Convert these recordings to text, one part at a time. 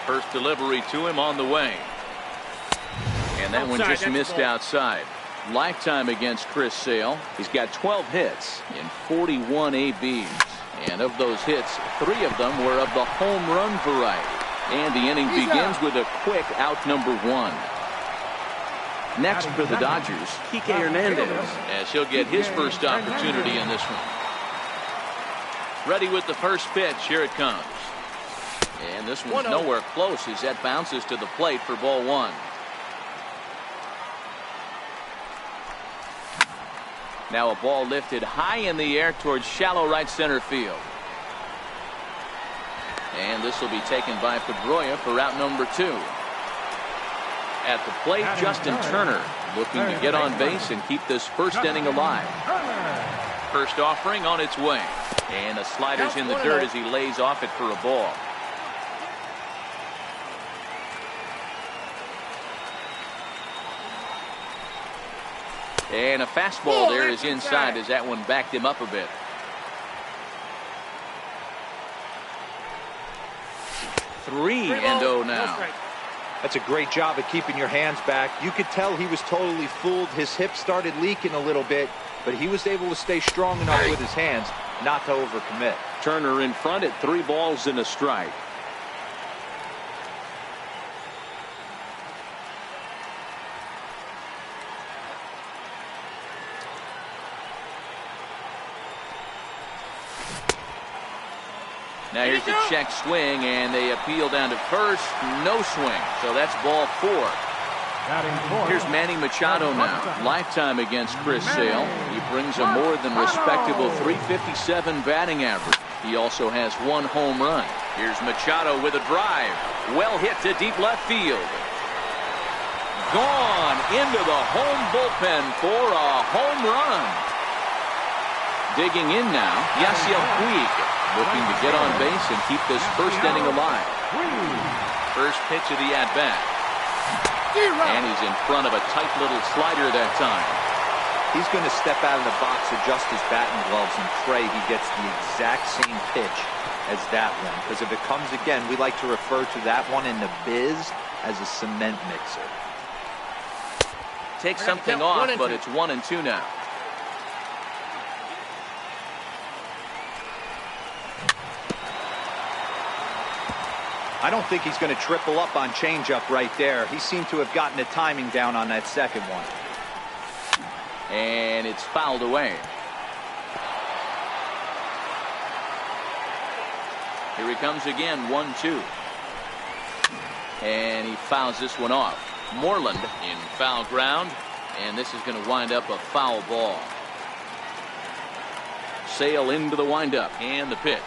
First delivery to him on the way. And that one just missed outside. Lifetime against Chris Sale. He's got 12 hits in 41 ABs. And of those hits, 3 of them were of the home run variety. And the inning begins with a quick out number 1. Next for the Dodgers, Kike Hernandez, as he'll get his first opportunity in this one. Ready with the first pitch. Here it comes. And this one's nowhere close as that bounces to the plate for ball 1. Now a ball lifted high in the air towards shallow right center field. And this will be taken by Pedroia for out number 2. At the plate, Justin Turner looking to get on base and keep this first inning alive. First offering on its way. And the slider's in the dirt as he lays off it for a ball. And a fastball there is inside as that one backed him up a bit. Three and 0 now. That's a great job of keeping your hands back. You could tell he was totally fooled. His hip started leaking a little bit, but he was able to stay strong enough with his hands not to overcommit. Turner in front at 3 balls and a strike. Now here's the check swing, and they appeal down to first. No swing, so that's ball 4. Here's Manny Machado now. Lifetime against Chris Sale. He brings a more than respectable .357 batting average. He also has 1 home run. Here's Machado with a drive. Well hit to deep left field. Gone into the home bullpen for a home run. Digging in now, Yasiel Puig, looking to get on base and keep this first inning alive. First pitch of the at-bat. And he's in front of a tight little slider that time. He's going to step out of the box, adjust his batting gloves, and pray he gets the exact same pitch as that one. Because if it comes again, we like to refer to that one in the biz as a cement mixer. Take something off, but it's 1 and 2 now. I don't think he's going to triple up on changeup right there. He seemed to have gotten the timing down on that second one. And it's fouled away. Here he comes again, 1-2. And he fouls this one off. Moreland in foul ground, and this is going to wind up a foul ball. Sale into the windup, and the pitch.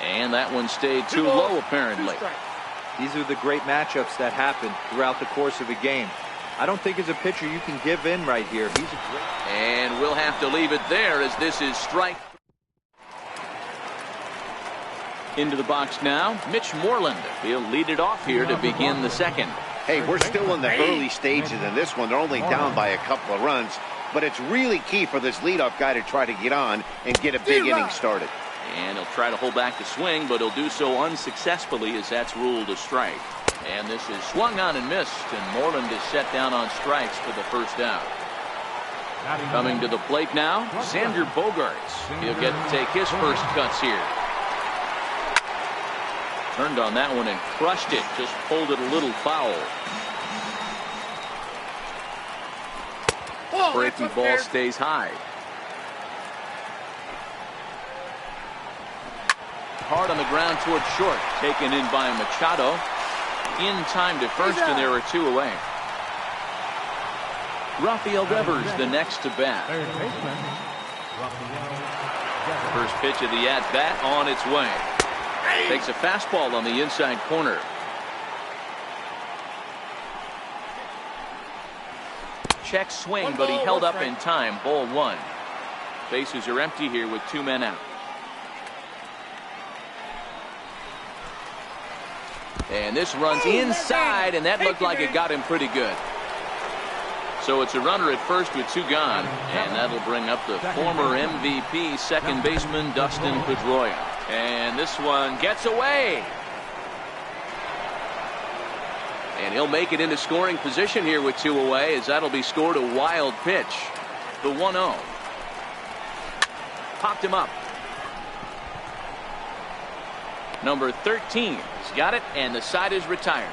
And that one stayed too low, apparently. These are the great matchups that happen throughout the course of a game. I don't think as a pitcher you can give in right here. He's a great... And we'll have to leave it there as this is strike. Into the box now, Mitch Moreland. He'll lead it off here to begin the second. Hey, we're still in the early stages in this one. They're only down by a couple of runs. But it's really key for this leadoff guy to try to get on and get a big inning started. And he'll try to hold back the swing, but he'll do so unsuccessfully as that's ruled a strike. And this is swung on and missed, and Moreland is set down on strikes for the first out. Coming to the plate now, Xander Bogaerts. He'll get to take his first cuts here. Turned on that one and crushed it, just pulled it a little foul. Breaking ball stays high. Hard on the ground towards short, taken in by Machado. In time to first, and there are 2 away. Rafael Devers the next to bat. First pitch of the at-bat on its way. Takes a fastball on the inside corner. Check swing, but he held up in time. Ball 1. Bases are empty here with 2 men out. And this runs inside, and that looked like it got him pretty good. So it's a runner at first with 2 gone, and that'll bring up the former MVP second baseman Dustin Pedroia. And this one gets away. And he'll make it into scoring position here with 2 away, as that'll be scored a wild pitch. The 1-0. Popped him up. Number 13 has got it, and the side is retired.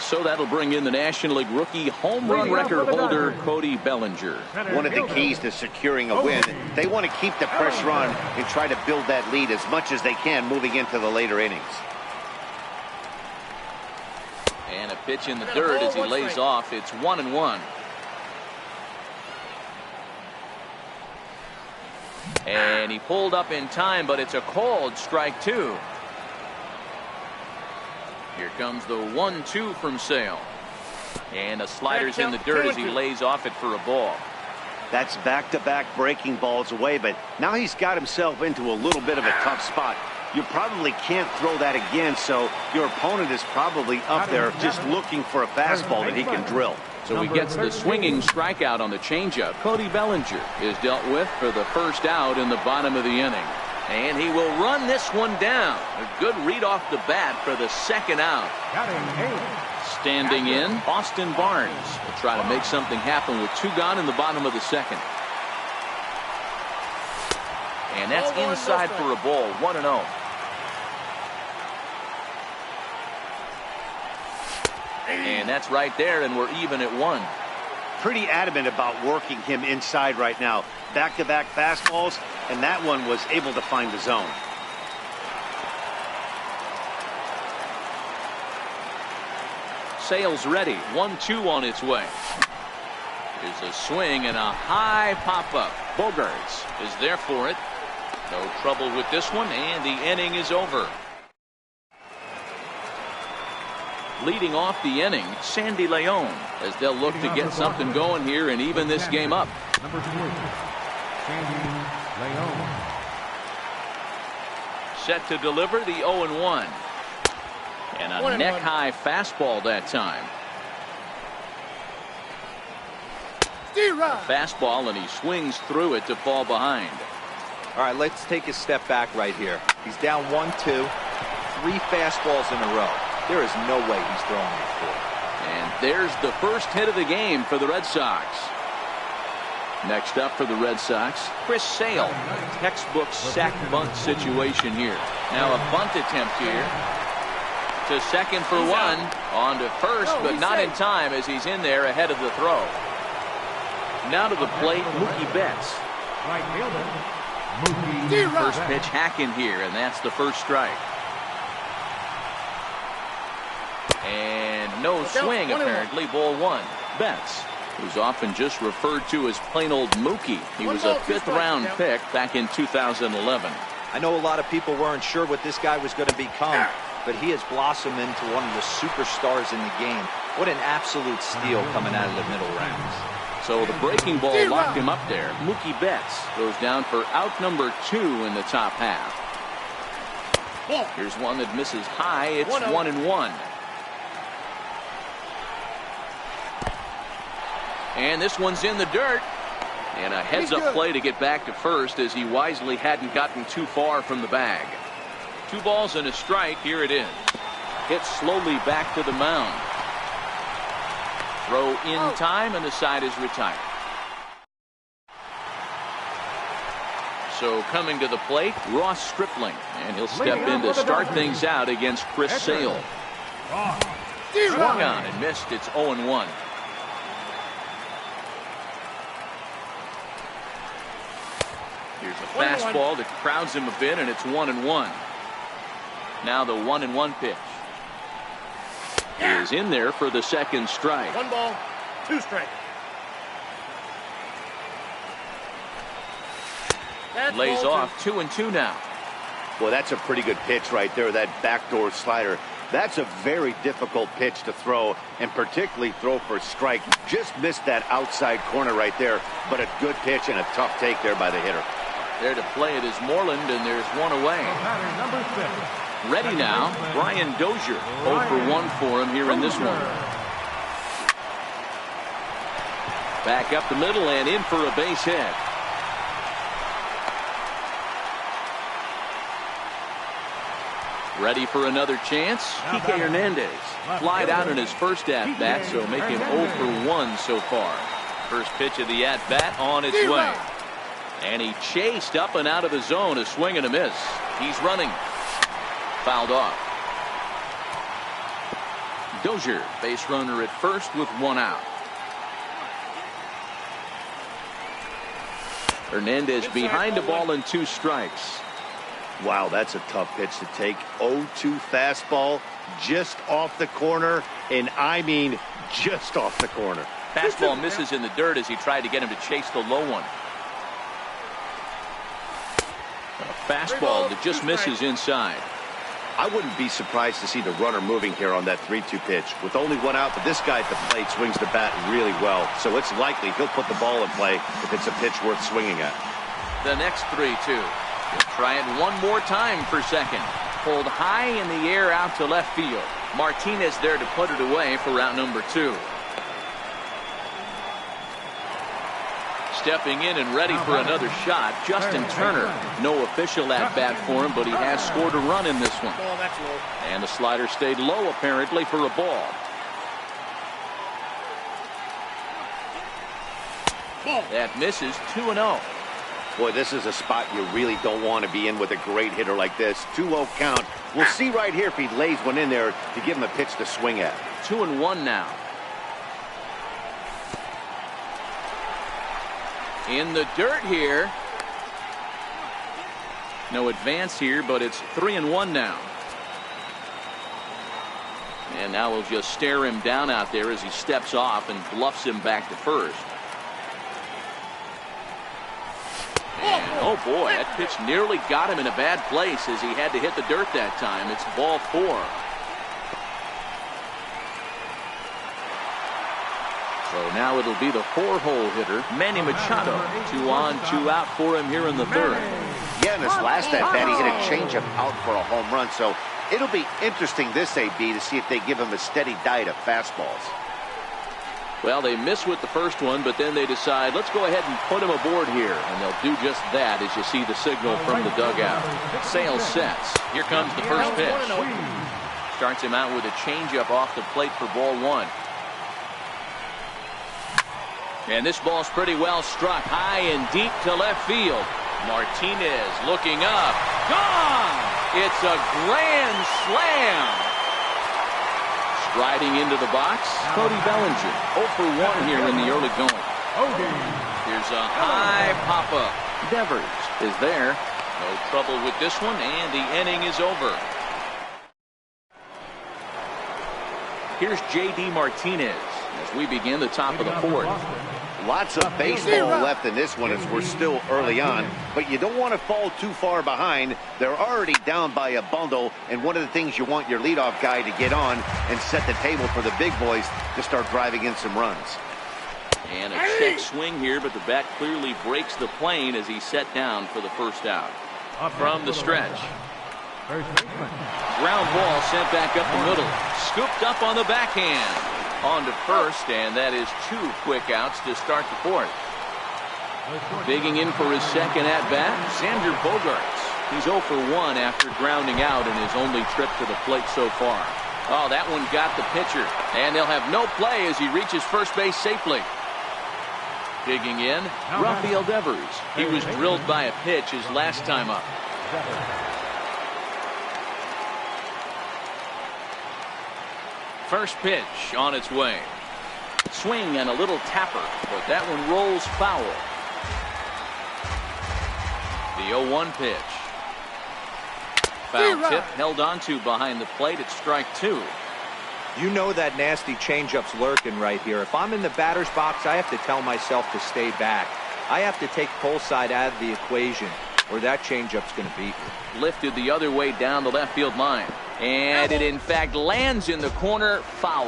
So that'll bring in the National League rookie home run record holder Cody Bellinger. One of the keys to securing a win, they want to keep the pressure on and try to build that lead as much as they can moving into the later innings. And a pitch in the dirt as he lays off. It's 1-1. And he pulled up in time, but it's a called strike 2. Here comes the 1-2 from Sale. And the slider's in the dirt as he lays off it for a ball. That's back-to-back breaking balls away, but now he's got himself into a little bit of a tough spot. You probably can't throw that again, so your opponent is probably up there just looking for a fastball that he can drill. So he gets the swinging strikeout on the changeup. Cody Bellinger is dealt with for the first out in the bottom of the inning. And he will run this one down. A good read off the bat for the second out. Standing in, Austin Barnes will try to make something happen with 2 gone in the bottom of the second. And that's inside for a ball, 1-0. And that's right there, and we're even at 1. Pretty adamant about working him inside right now. Back-to-back fastballs, and that one was able to find the zone. Sale's ready. 1-2 on its way. Here's a swing and a high pop-up. Bogarts is there for it. No trouble with this one, and the inning is over. Leading off the inning, Sandy Leon, as they'll look to get something going here and even this game up. Number 3, Sandy Leon. Set to deliver the 0-1. And a neck-high fastball that time. Fastball, and he swings through it to fall behind. All right, let's take a step back right here. He's down 1-2, 3 fastballs in a row. There is no way he's throwing that 4. And there's the first hit of the game for the Red Sox. Next up for the Red Sox, Chris Sale. Textbook sack bunt situation here. Now a bunt attempt here. To second for 1. On to first, but not in time as he's in there ahead of the throw. Now to the plate, Mookie Betts. Right fielder, Mookie. First pitch hacking here, and that's the first strike. And no swing, apparently. Ball 1. Betts, who's often just referred to as plain old Mookie. He was a 5th-round pick back in 2011. I know a lot of people weren't sure what this guy was going to become, but he has blossomed into one of the superstars in the game. What an absolute steal coming out of the middle rounds. So the breaking ball locked him up there. Mookie Betts goes down for out number 2 in the top half. Here's one that misses high. It's 1-1. And this one's in the dirt. And a heads-up play to get back to first as he wisely hadn't gotten too far from the bag. 2 balls and a strike. Here it is. Hit slowly back to the mound. Throw in time, and the side is retired. So coming to the plate, Ross Stripling. And he'll step in to start things out against Chris Sale. Swung on and missed. It's 0-1. Here's a fastball that crowds him a bit, and it's 1-1. Now the 1-1 pitch is in there for the second strike. 1 ball, 2 strikes. Lays off 2-2 now. Well, that's a pretty good pitch right there, that backdoor slider. That's a very difficult pitch to throw, and particularly throw for a strike. Just missed that outside corner right there, but a good pitch and a tough take there by the hitter. There to play it is Moreland, and there's one away. Batter number 6, Ready now, Brian Dozier. 0 for 1 for him here in this one. Back up the middle and in for a base hit. Ready for another chance? Kike Hernandez flied out in his first at-bat, so make him 0 for 1 so far. First pitch of the at-bat on its way. And he chased up and out of the zone, a swing and a miss. He's running. Fouled off. Dozier, base runner at first with 1 out. Hernandez behind the ball and 2 strikes. Wow, that's a tough pitch to take. 0-2 fastball just off the corner, and I mean just off the corner. Fastball misses in the dirt as he tried to get him to chase the low one. A fastball that just misses inside. I wouldn't be surprised to see the runner moving here on that 3-2 pitch. With only 1 out, but this guy at the plate swings the bat really well, so it's likely he'll put the ball in play if it's a pitch worth swinging at. The next 3-2. He'll try it one more time for second. Pulled high in the air out to left field. Martinez there to put it away for route number 2. Stepping in and ready for another shot, Justin Turner. No official at bat for him, but he has scored a run in this one. And the slider stayed low apparently for a ball. That misses. 2-0. Boy, this is a spot you really don't want to be in with a great hitter like this. 2-0 count. We'll see right here if he lays one in there to give him a pitch to swing at. 2-1 now. In the dirt here. No advance here, but it's 3-1 now. And now we'll just stare him down out there as he steps off and bluffs him back to first. And oh boy, that pitch nearly got him in a bad place as he had to hit the dirt that time. It's ball 4. So now it'll be the 4-hole hitter, Manny Machado. 2 on, 2 out for him here in the 3rd. Yeah, in this last at bat, he hit a changeup out for a home run. So it'll be interesting this AB to see if they give him a steady diet of fastballs. Well, they miss with the first one, but then they decide, let's go ahead and put him aboard here. And they'll do just that as you see the signal from the dugout. Sale sets. Here comes the first pitch. Starts him out with a changeup off the plate for ball 1. And this ball's pretty well struck high and deep to left field. Martinez looking up. Gone! It's a grand slam. Striding into the box, Cody Bellinger. 0 for 1 here in the early going. Here's a high pop-up. Devers is there. No trouble with this one, and the inning is over. Here's J.D. Martinez as we begin the top of the 4th. Lots of baseball left in this one as we're still early on, but you don't want to fall too far behind. They're already down by a bundle, and one of the things you want your leadoff guy to get on and set the table for the big boys to start driving in some runs. And a check swing here, but the bat clearly breaks the plane as he's set down for the first out. From the stretch. Ground ball sent back up the middle. Scooped up on the backhand. On to first, and that is 2 quick outs to start the 4th. Digging in for his second at-bat, Xander Bogaerts. He's 0 for 1 after grounding out in his only trip to the plate so far. Oh, that one got the pitcher, and they'll have no play as he reaches first base safely. Digging in, Rafael Devers. He was drilled by a pitch his last time up. First pitch on its way. Swing and a little tapper, but that one rolls foul. The 0-1 pitch. Foul tip held onto behind the plate at strike 2. You know that nasty changeup's lurking right here. If I'm in the batter's box, I have to tell myself to stay back. I have to take pull side out of the equation, or that changeup's going to beat me. Lifted the other way down the left field line. And it in fact lands in the corner. Foul.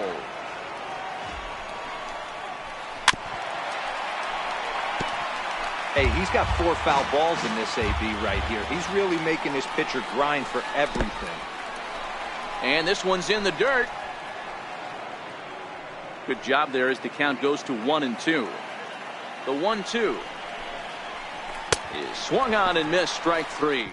Hey, he's got 4 foul balls in this AB right here. He's really making his pitcher grind for everything. And this one's in the dirt. Good job there as the count goes to 1-2. The 1-2 is swung on and missed, strike 3.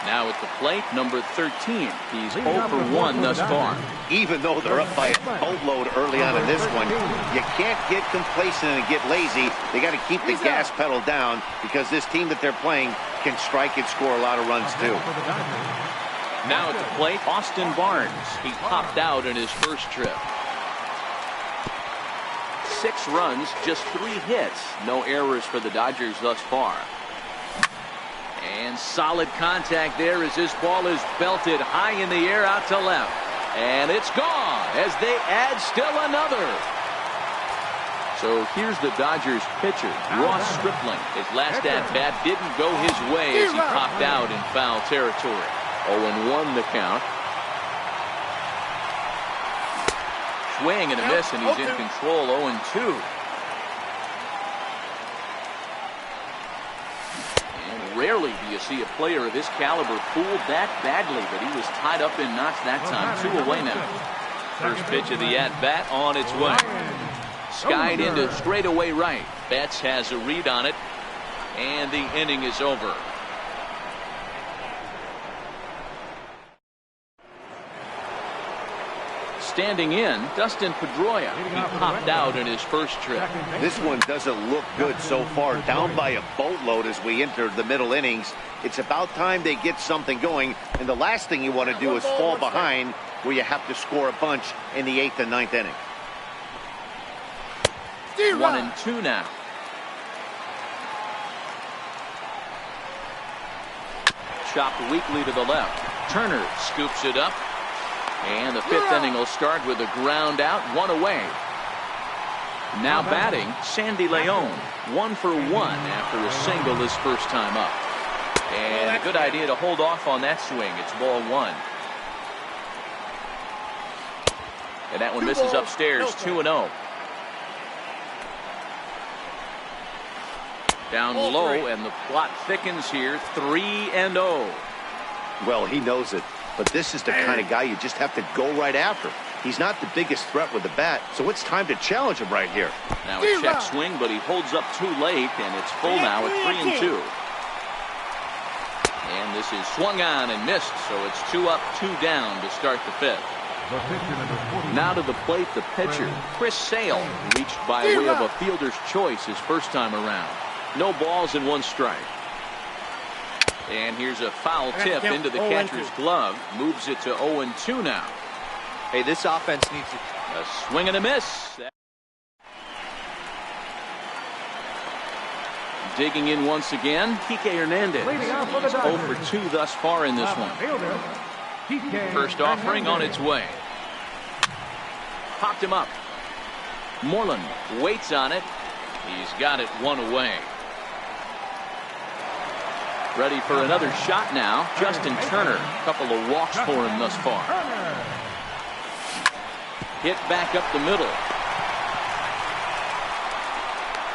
Now at the plate, number 13. He's 0 for 1 thus far. Even though they're up by a boatload early on in this one, you can't get complacent and get lazy. They got to keep the gas pedal down because this team that they're playing can strike and score a lot of runs too. Now at the plate, Austin Barnes. He popped out in his first trip. 6 runs, just 3 hits. No errors for the Dodgers thus far. And solid contact there as this ball is belted high in the air out to left. And it's gone as they add still another. So here's the Dodgers pitcher, Ross Stripling. His last at-bat didn't go his way as he popped out in foul territory. 0-1 the count. Swing and a miss, and he's in control. 0-2. And rarely do you see a player of his caliber fooled that badly, but he was tied up in knots that time. 2 away now. First pitch of the at-bat on its way. Skied into straightaway right. Betts has a read on it, and the inning is over. Standing in, Dustin Pedroia. He popped out in his first trip. This one doesn't look good so far. Down by a boatload as we enter the middle innings. It's about time they get something going, and the last thing you want to do is fall behind where you have to score a bunch in the 8th and 9th inning. 1-2 now. Chopped weakly to the left. Turner scoops it up. And the 5th inning will start with a ground out, 1 away. Now batting, Sandy Leon. 1 for 1 after a single his first time up. And a good idea to hold off on that swing. It's ball 1. And that one misses upstairs, 2-0. Down low, and the plot thickens here, 3-0. Well, he knows it. But this is the kind of guy you just have to go right after. He's not the biggest threat with the bat, so it's time to challenge him right here. Now a check swing, but he holds up too late, and it's full now at 3-2. And this is swung on and missed, so it's 2 up, 2 down to start the 5th. Now to the plate, the pitcher, Chris Sale, reached by way of a fielder's choice his first time around. No balls and 1 strike. And here's a foul tip into the catcher's glove. Moves it to 0-2 now. Hey, this offense needs a swing and a miss. Digging in once again, Kike Hernandez. He's 0 for 2 thus far in this one. First offering on its way. Popped him up. Moreland waits on it. He's got it 1 away. Ready for another shot now. Justin Turner. A couple of walks for him thus far. Hit back up the middle.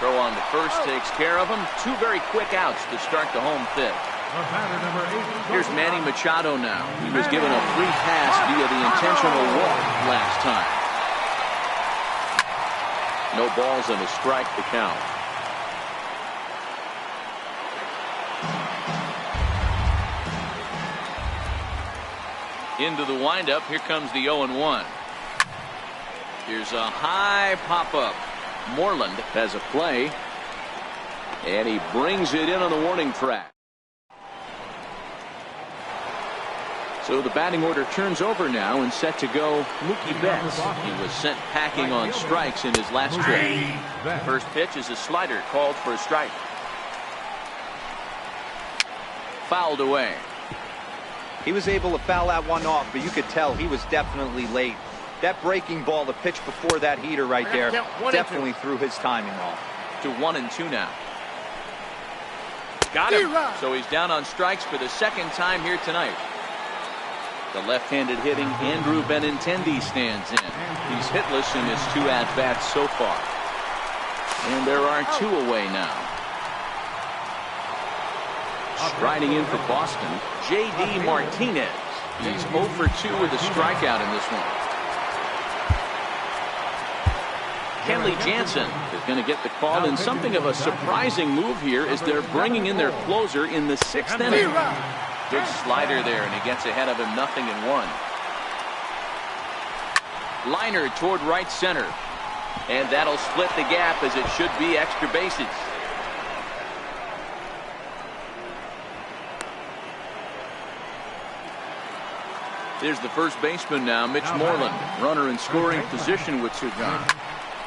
Throw on to first takes care of him. 2 very quick outs to start the home 5th. Here's Manny Machado now. He was given a free pass via the intentional walk last time. No balls and a strike to count. Into the windup. Here comes the 0-1. Here's a high pop-up. Moreland has a play. And he brings it in on the warning track. So the batting order turns over now and set to go Mookie Betts. He was sent packing on strikes in his last trip. First pitch is a slider called for a strike. Fouled away. He was able to foul that one off, but you could tell he was definitely late. That breaking ball, the pitch before that heater right there, definitely threw his timing off. To 1-2 now. Got him. So he's down on strikes for the 2nd time here tonight. The left-handed hitting Andrew Benintendi stands in. He's hitless in his 2 at-bats so far. And there are 2 away now. Striding in for Boston, J.D. Martinez. He's 0 for 2 with a strikeout in this one. Kenley Jansen is going to get the call in something of a surprising move here as they're bringing in their closer in the 6th inning. Good slider there, and he gets ahead of him 0-1. Liner toward right center. And that'll split the gap as it should be extra bases. Here's the first baseman now, Mitch Moreland. Runner in scoring position with Sir John.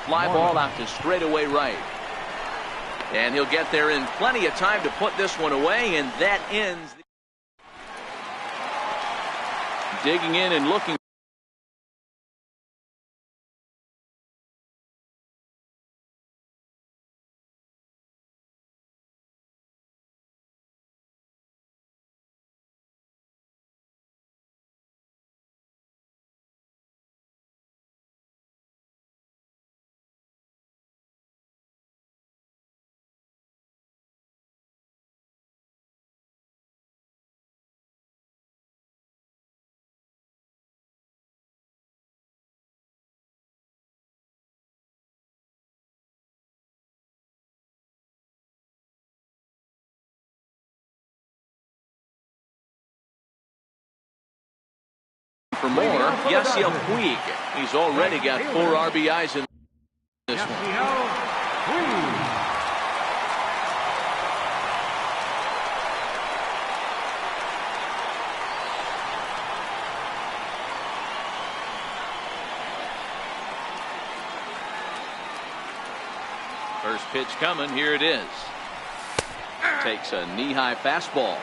Fly ball out to straightaway right. And he'll get there in plenty of time to put this one away, and that ends. Digging in and looking. For more, Yasiel Puig. He's already got 4 RBIs in this one. First pitch coming. Here it is. Takes a knee-high fastball.